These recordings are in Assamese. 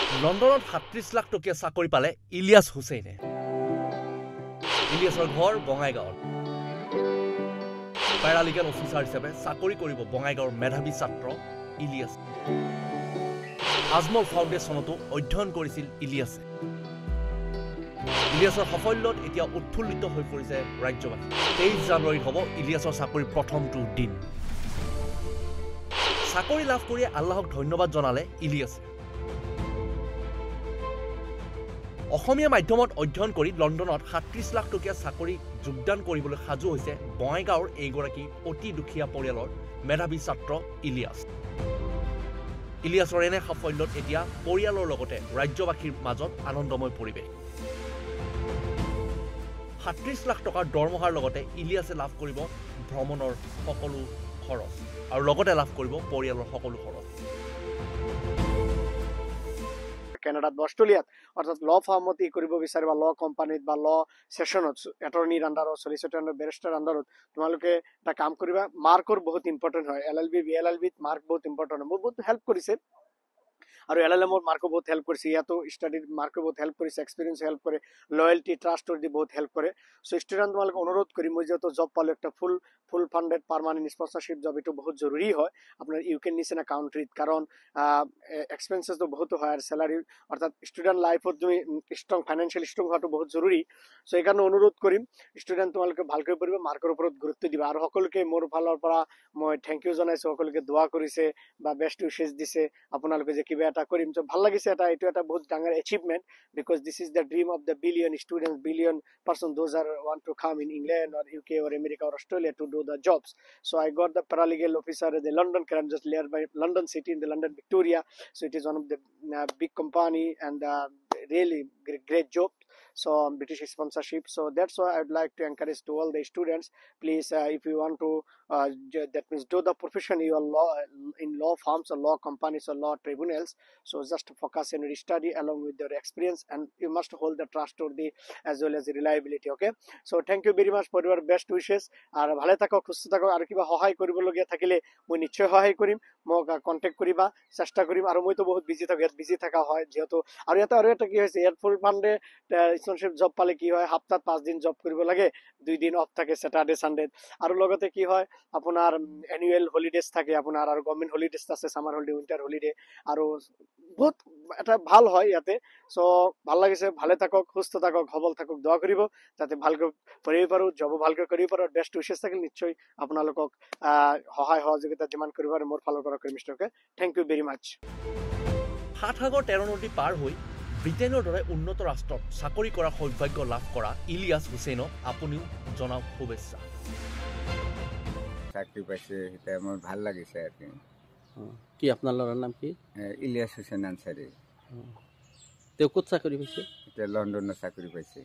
লণ্ডনত ৩৭ লাখ টকীয়া চাকৰি পালে ইলিয়াছ হুছেইনে। ইলিয়াছৰ ঘৰ বঙাইগাঁৱত। পেৰালিগেল অফিচাৰ হিচাপে চাকৰি কৰিব বঙাইগাঁৱৰ মেধাৱী ছাত্ৰ ইলিয়াছ। আজমল ফাউণ্ডেশ্যনতো অধ্যয়ন কৰিছিল ইলিয়াছে। ইলিয়াছৰ সাফল্যত এতিয়া উৎফুল্লিত হৈ পৰিছে ৰাজ্যবাসী। ২৩ জানুৱাৰীত হ'ব ইলিয়াছৰ চাকৰিৰ প্ৰথমটো দিন। চাকৰি লাভ কৰি আল্লাহক ধন্যবাদ জনালে ইলিয়াছে। অসমীয়া মাধ্যমত অধ্যয়ন কৰি লণ্ডনত ৩৭ লাখ টকীয়া চাকৰি যোগদান কৰিবলৈ সাজু হৈছে বঙাইগাঁৱৰ এইগৰাকী অতি দুখীয়া পৰিয়ালৰ মেধাৱী ছাত্ৰ ইলিয়াছ। ইলিয়াছৰ এনে সাফল্যত এতিয়া পৰিয়ালৰ লগতে ৰাজ্যবাসীৰ মাজত আনন্দময় পৰিৱেশ। ৩৭ লাখ টকাৰ দৰমহাৰ লগতে ইলিয়াছে লাভ কৰিব ভ্ৰমণৰ সকলো খৰচ আৰু লগতে লাভ কৰিব পৰিয়ালৰ সকলো খৰচ। কানাডাত বা অষ্ট্ৰেলিয়াত অৰ্থাৎ ল ফাৰ্মত কৰিব বিচাৰে বা ল কোম্পানীত বা ল সেশনত এটৰ্নিৰ আণ্ডাৰত সলিচিটৰ বেৰিষ্টাৰ আণ্ডাৰত তোমালোকে এটা কাম কৰিবা। মাৰ্কৰ বহুত ইম্পৰ্টেণ্ট হয়। LLB BLLBত মাৰ্ক বহুত ইম্পৰ্টেণ্ট হয়। মোক বহুত হেল্প কৰিছে আৰু LLMৰ মাৰ্কো বহুত হেল্প কৰিছে। ইয়াতো ষ্টাডিৰ মাৰ্কো বহুত হেল্প কৰিছে, এক্সপিৰিয়েঞ্চ হেল্প কৰে, লয়েলটি ট্ৰাষ্টৰ দি বহুত হেল্প কৰে। চ' ষ্টুডেণ্ট তোমালোকে অনুৰোধ কৰিম, মই যিহেতু জব পালোঁ একটা ফুল ফাণ্ডেড পাৰ্মানেণ্ট স্পন্সৰশ্বিপ জব, এইটো বহুত জৰুৰী হয় আপোনাৰ ইউকে নিচিনা কাউণ্ট্ৰিত, কাৰণ এক্সপেঞ্চেছটো বহুতো হয় আৰু চেলাৰী অৰ্থাৎ ষ্টুডেণ্ট লাইফত তুমি ষ্ট্ৰং ফাইনেন্সিয়েল ষ্ট্ৰং হোৱাটো বহুত জৰুৰী। চ' সেইকাৰণে অনুৰোধ কৰিম ষ্টুডেণ্ট তোমালোকে ভালকৈ পঢ়িব, মাৰ্কৰ ওপৰত গুৰুত্ব দিবা। আৰু সকলোকে মোৰ ফালৰ পৰা মই থেংক ইউ জনাইছোঁ, সকলোকে দোৱা কৰিছে বা বেষ্ট উইচেছ দিছে আপোনালোকে যে কিবা এটা কৰিম। চ' ভাল লাগিছে, এইটো এটা বহুত ডাঙৰ achievement, because this is the dream of the billion students, billion person those R want to come in England or UK or America or Australia to do the jobs. So I got the paralegal officer at the London, I'm just nearby London city in the London Victoria. So it is one of the big company and really great job. So British sponsorship. So that's why I'd like to encourage to all the students, please if you want to that means do the profession you are law in law firms or law companies or law tribunals. So just focus on your study along with your experience, and you must hold the trustworthy as well as the reliability. Okay, so thank you very much for your best wishes. আর ভালে থাকক, সুস্থ থাকক। আৰু কিবা সহায় কৰিবলগীয়া থাকিলে মই নিশ্চয় সহায় কৰিম, মোক কণ্টেক্ট কৰিবা, চেষ্টা কৰিম। আৰু মইতো বহুত বিজি থাকোঁ, ইয়াত বিজি থকা হয় যিহেতু। আৰু ইয়াতে আৰু এটা কি হৈছে, ইয়াত ফুল ফাণ্ডে স্পন্সৰশ্বিপ জব পালে কি হয়, সপ্তাহত 5 দিন জব কৰিব লাগে, 2 দিন অফ থাকে স্যাটাৰডে সানডেত। আৰু লগতে কি হয় আপোনাৰ এনুৱেল হলিডেজ থাকে আপোনাৰ, আৰু গভৰ্ণমেণ্ট হলিডেজ আছে, সামাৰ হলিডে, উইণ্টাৰ হলিডে, আৰু বহুত এটা ভাল হয় ইয়াতে। চ' ভাল লাগিছে, ভালে থাকক, সুস্থ থাকক, সবল থাকক, দোৱা কৰিব যাতে ভালকৈ পঢ়িব পাৰোঁ, জবো ভালকৈ কৰিব পাৰোঁ। বেষ্ট উইচেছ থাকিল নিশ্চয় আপোনালোকক সহায় সহযোগিতা যিমান কৰিব পাৰে মোৰ ফালৰ পৰা কৰিম। মিষ্টাৰকে থেংক ইউ ভেৰি মাছ। ৭ সাগৰ ১৩ নদী পাৰ হৈ ব্ৰিটেইনৰ দৰে উন্নত ৰাষ্ট্ৰত চাকৰি কৰাৰ সৌভাগ্য লাভ কৰা ইলিয়াছ হুছেইনক আপুনিও জনাওক শুভেচ্ছা। চাকৰি পাইছে, সেটা মোৰ ভাল লাগিছে আৰ কি আপনাৰ ল'ৰাৰ নাম কি? ইলিয়াছ হুছেইন আনসাৰী। তেওঁ ক'ত চাকৰি পাইছে? এতিয়া লণ্ডনত চাকৰি পাইছে।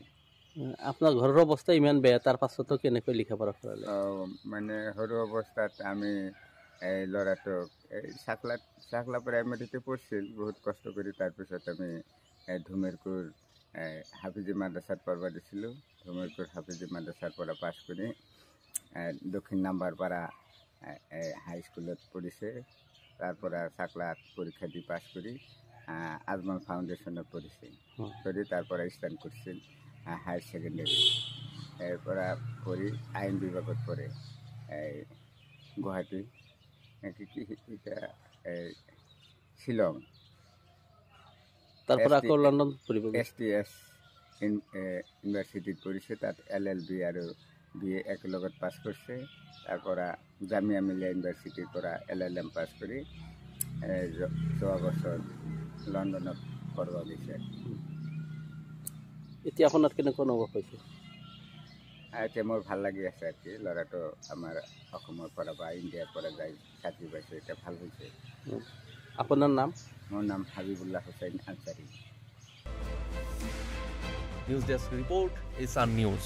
আপোনাৰ ঘৰৰ অৱস্থা ইমান বেয়া, তাৰ পাছতো কেনেকৈ লিখা পঢ়া কৰালে? মানে সৰু অৱস্থাত আমি এই ল'ৰাটোক চাকলা প্ৰাইমাৰীতে পঢ়ছিল, বহুত কষ্ট কৰি। তাৰপিছত আমি ধুমেৰকুৰ হাফিজি মাদ্ৰাছাত পঢ়বা দিছিলোঁ। ধুমেৰকুৰ হাফিজি মাদ্ৰাছাৰ পৰা পাছ কৰি দক্ষিণ নাম্বাৰপাৰা হাইস্কুলত পঢ়িছে। তাৰপৰা চাকলাত পৰীক্ষা দি পাছ কৰি আজমল ফাউণ্ডেশ্যনত পঢ়িছে। কৰি তাৰপৰা ষ্টাৰ্ট কৰিছিল হায়াৰ ছেকেণ্ডেৰী। তাৰপৰা পঢ়ি আইন বিভাগত পঢ়ে গুৱাহাটী শ্বিলং। তাৰপৰা আকৌ লণ্ডন পঢ়িব STS ইউনিভাৰ্চিটিত পঢ়িছে। তাত LLB আৰু BA একেলগত পাছ কৰিছে। তাৰপৰা জামিয়া মিলিয়া ইউনিভাৰ্চিটিৰ পৰা LLM পাছ কৰি যোৱা বছৰ লণ্ডনত পঢ়িব গৈছে। এতিয়া আপোনাৰ কেনেকুৱা অনুভৱ হৈছে? এতিয়া মোৰ ভাল লাগি আছে আৰু কি, ল'ৰাটো আমাৰ অসমৰ পৰা বা ইণ্ডিয়াৰ পৰা যাই চাকৰি পাইছে, এতিয়া ভাল হৈছে। আপোনাৰ নাম? মোৰ নাম Habibullah Hussain Ansari. News desk report, Ishan news.